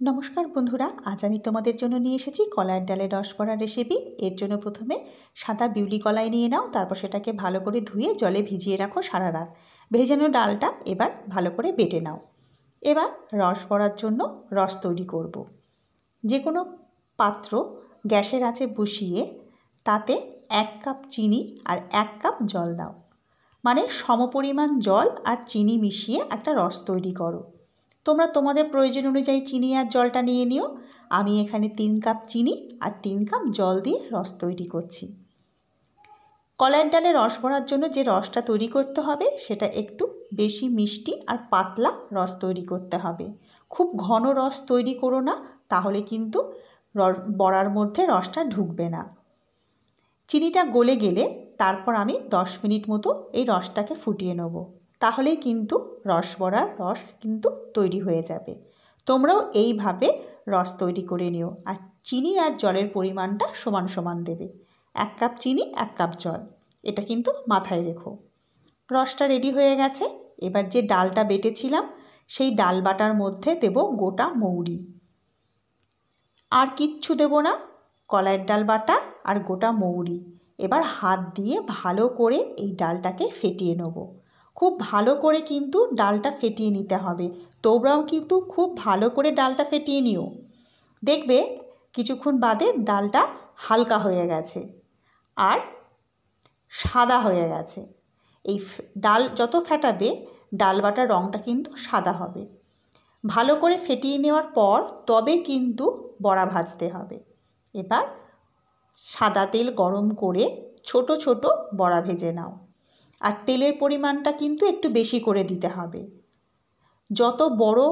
নমস্কার বন্ধুরা, আজ আমি তোমাদের জন্য নিয়ে এসেছি কলাইয়ের ডালের রস বড়ার রেসিপি। এর জন্য প্রথমে সাদা বিউলি কলাই নিয়ে নাও, তারপর সেটাকে ভালো করে ধুয়ে জলে ভিজিয়ে রাখো সারা রাত। ভেজানো ডালটা এবার ভালো করে বেটে নাও। এবার রস বড়ার জন্য রস তৈরি করব। যে কোনো পাত্র গ্যাসের আঁচে বসিয়ে তাতে 1 কাপ চিনি আর 1 কাপ জল দাও, মানে সমপরিমাণ জল আর চিনি মিশিয়ে একটা রস তৈরি করো। তোমরা তোমাদের প্রয়োজন অনুযায়ী চিনি আর জলটা নিয়ে নিও। আমি এখানে 3 কাপ চিনি আর 3 কাপ জল দিয়ে রস তৈরি করছি। কলাইয়ের ডালে রস ভরার জন্য যে রসটা তৈরি করতে হবে সেটা একটু বেশি মিষ্টি আর পাতলা রস তৈরি করতে হবে। খুব ঘন রস তৈরি করো না, তাহলে কিন্তু বড়ার মধ্যে রসটা ঢুকবে না। চিনিটা গলে গেলে তারপর আমি 10 মিনিট মতো এই রসটাকে ফুটিয়ে নেব, তাহলেই কিন্তু রস বড়ার রস কিন্তু তৈরি হয়ে যাবে। তোমরাও এইভাবে রস তৈরি করে নিও, আর চিনি আর জলের পরিমাণটা সমান সমান দেবে। 1 কাপ চিনি 1 কাপ জল, এটা কিন্তু মাথায় রেখো। রসটা রেডি হয়ে গেছে। এবার যে ডালটা বেটেছিলাম সেই ডাল বাটার মধ্যে দেব গোটা মৌরি, আর কিচ্ছু দেব না, কলাইয়ের ডাল বাটা আর গোটা মৌরি। এবার হাত দিয়ে ভালো করে এই ডালটাকে ফেটিয়ে নেব। খুব ভালো করে কিন্তু ডালটা ফেটিয়ে নিতে হবে। তোমরাও কিন্তু খুব ভালো করে ডালটা ফেটিয়ে নিও। দেখবে কিছুক্ষণ বাদে ডালটা হালকা হয়ে গেছে আর সাদা হয়ে গেছে। এই ডাল যত ফেটাবে ডাল বাটার রঙটা কিন্তু সাদা হবে। ভালো করে ফেটিয়ে নেওয়ার পর তবে কিন্তু বড়া ভাজতে হবে। এবার সাদা তেল গরম করে ছোট ছোট বড়া ভেজে নাও, আর তেলের পরিমাণটা কিন্তু একটু বেশি করে দিতে হবে। যত বড়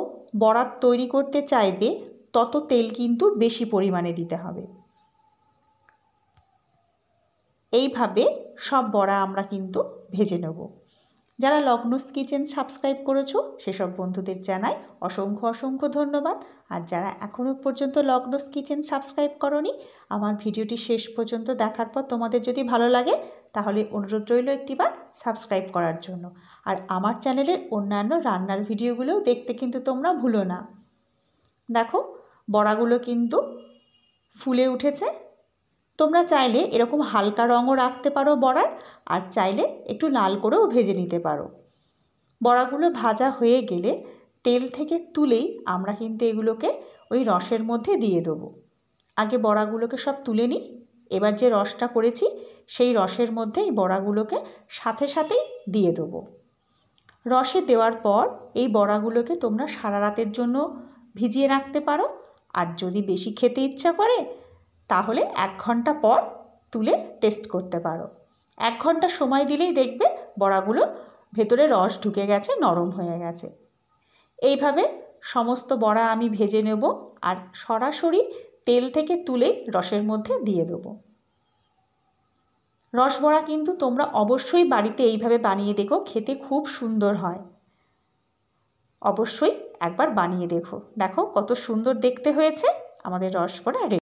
বড়া তৈরি করতে চাইবে তত তেল কিন্তু বেশি পরিমাণে দিতে হবে। এইভাবে সব বড়া আমরা কিন্তু ভেজে নেব। যারা লগ্নস কিচেন সাবস্ক্রাইব করেছো সেসব বন্ধুদের জানাই অসংখ্য অসংখ্য ধন্যবাদ। আর যারা এখনও পর্যন্ত লগ্নস কিচেন সাবস্ক্রাইব করোনি, আমার ভিডিওটি শেষ পর্যন্ত দেখার পর তোমাদের যদি ভালো লাগে তাহলে অনুরোধ রইল একটিবার সাবস্ক্রাইব করার জন্য। আর আমার চ্যানেলের অন্যান্য রান্নার ভিডিওগুলোও দেখতে কিন্তু তোমরা ভুলো না। দেখো বড়াগুলো কিন্তু ফুলে উঠেছে। তোমরা চাইলে এরকম হালকা রঙও রাখতে পারো বড়ার, আর চাইলে একটু লাল করেও ভেজে নিতে পারো। বড়াগুলো ভাজা হয়ে গেলে তেল থেকে তুলেই আমরা কিন্তু এগুলোকে ওই রসের মধ্যে দিয়ে দেবো। আগে বড়াগুলোকে সব তুলে নিই। এবার যে রসটা করেছি সেই রসের মধ্যে এই বড়াগুলোকে সাথে সাথেই দিয়ে দেবো। রসে দেওয়ার পর এই বড়াগুলোকে তোমরা সারা রাতের জন্য ভিজিয়ে রাখতে পারো, আর যদি বেশি খেতে ইচ্ছা করে তাহলে 1 ঘন্টা পর তুলে টেস্ট করতে পারো। 1 ঘন্টা সময় দিলেই দেখবে বড়াগুলো ভেতরে রস ঢুকে গেছে, নরম হয়ে গেছে। এইভাবে সমস্ত বড়া আমি ভেজে নেব, আর সরাসরি তেল থেকে তুলে রসের মধ্যে দিয়ে দেবো। রস বড়া কিন্তু তোমরা অবশ্যই বাড়িতে এইভাবে বানিয়ে দেখো, খেতে খুব সুন্দর হয়। অবশ্যই একবার বানিয়ে দেখো। দেখো কত সুন্দর দেখতে হয়েছে আমাদের রস বড়া।